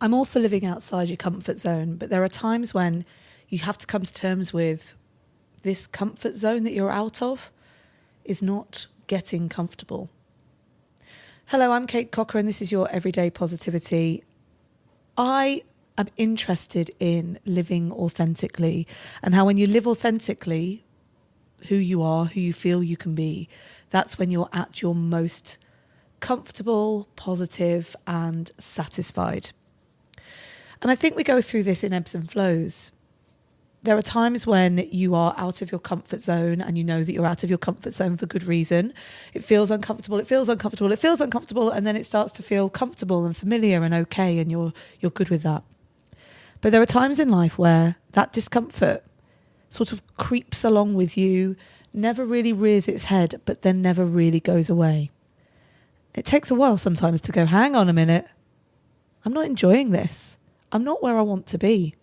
I'm all for living outside your comfort zone, but there are times when you have to come to terms with this comfort zone that you're out of is not getting comfortable. Hello, I'm Kate Cocker and this is your Everyday Positivity. I am interested in living authentically and how when you live authentically, who you are, who you feel you can be, that's when you're at your most comfortable, positive and satisfied. And I think we go through this in ebbs and flows. There are times when you are out of your comfort zone and you know that you're out of your comfort zone for good reason. It feels uncomfortable, it feels uncomfortable, it feels uncomfortable, and then it starts to feel comfortable and familiar and okay, and you're good with that. But there are times in life where that discomfort sort of creeps along with you, never really rears its head, but then never really goes away. It takes a while sometimes to go, hang on a minute, I'm not enjoying this. I'm not where I want to be.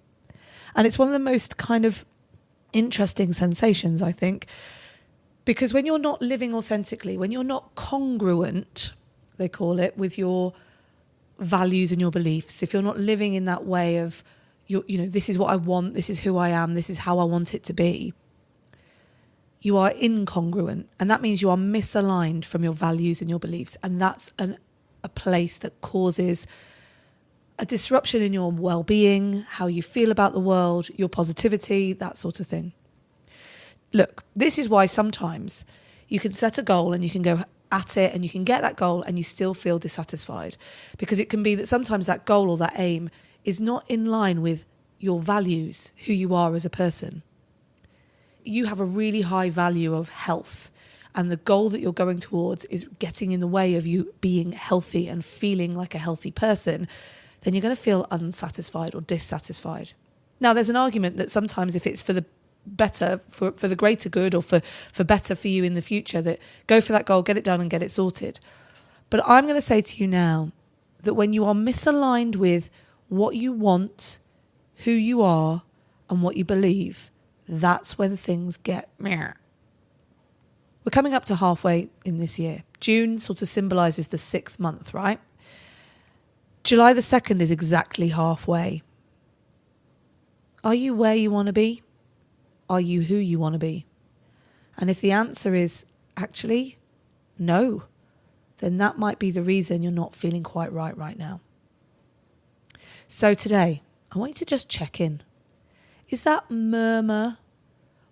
And it's one of the most kind of interesting sensations, I think, because when you're not living authentically, when you're not congruent, they call it, with your values and your beliefs, if you're not living in that way of, this is what I want, this is who I am, this is how I want it to be, you are incongruent. And that means you are misaligned from your values and your beliefs. And that's a place that causes a disruption in your well-being, how you feel about the world, your positivity, that sort of thing. Look, this is why sometimes you can set a goal and you can go at it and you can get that goal and you still feel dissatisfied, because it can be that sometimes that goal or that aim is not in line with your values, who you are as a person. You have a really high value of health, and the goal that you're going towards is getting in the way of you being healthy and feeling like a healthy person, then you're going to feel unsatisfied or dissatisfied. Now, there's an argument that sometimes if it's for the better, for the greater good, or for better for you in the future, that go for that goal, get it done and get it sorted. But I'm going to say to you now that when you are misaligned with what you want, who you are and what you believe, that's when things get meh. We're coming up to halfway in this year. June sort of symbolises the 6th month, right? July the 2nd is exactly halfway. Are you where you want to be? Are you who you want to be? And if the answer is actually no, then that might be the reason you're not feeling quite right now. So today, I want you to just check in. Is that murmur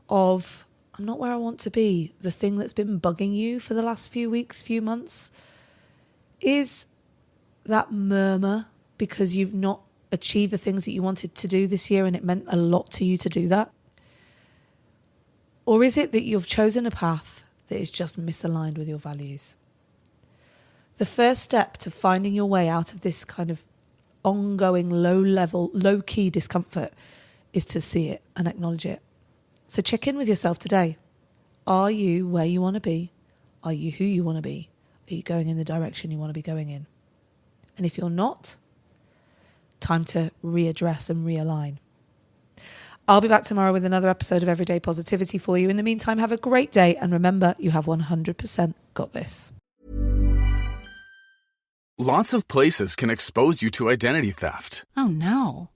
of, I'm not where I want to be, the thing that's been bugging you for the last few weeks, few months? Is that murmur because you've not achieved the things that you wanted to do this year and it meant a lot to you to do that? Or is it that you've chosen a path that is just misaligned with your values? The first step to finding your way out of this kind of ongoing low-key discomfort is to see it and acknowledge it. So check in with yourself today. Are you where you want to be? Are you who you want to be? Are you going in the direction you want to be going in? And if you're not, time to readdress and realign. I'll be back tomorrow with another episode of Everyday Positivity for you. In the meantime, have a great day. And remember, you have 100% got this. Lots of places can expose you to identity theft. Oh, no.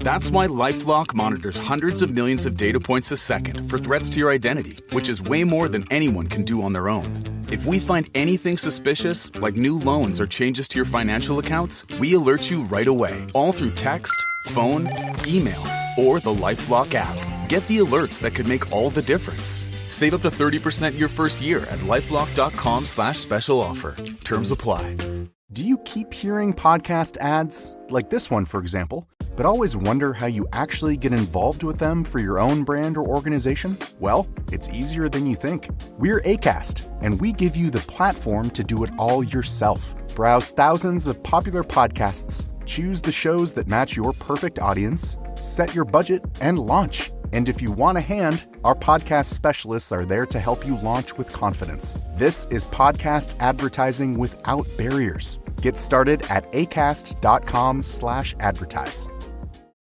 That's why LifeLock monitors hundreds of millions of data points a second for threats to your identity, which is way more than anyone can do on their own. If we find anything suspicious, like new loans or changes to your financial accounts, we alert you right away, all through text, phone, email, or the LifeLock app. Get the alerts that could make all the difference. Save up to 30% your first year at LifeLock.com/special offer. Terms apply. Do you keep hearing podcast ads, like this one, for example, but always wonder how you actually get involved with them for your own brand or organization? Well, it's easier than you think. We're Acast, and we give you the platform to do it all yourself. Browse thousands of popular podcasts, choose the shows that match your perfect audience, set your budget, and launch. And if you want a hand, our podcast specialists are there to help you launch with confidence. This is podcast advertising without barriers. Get started at acast.com/advertise.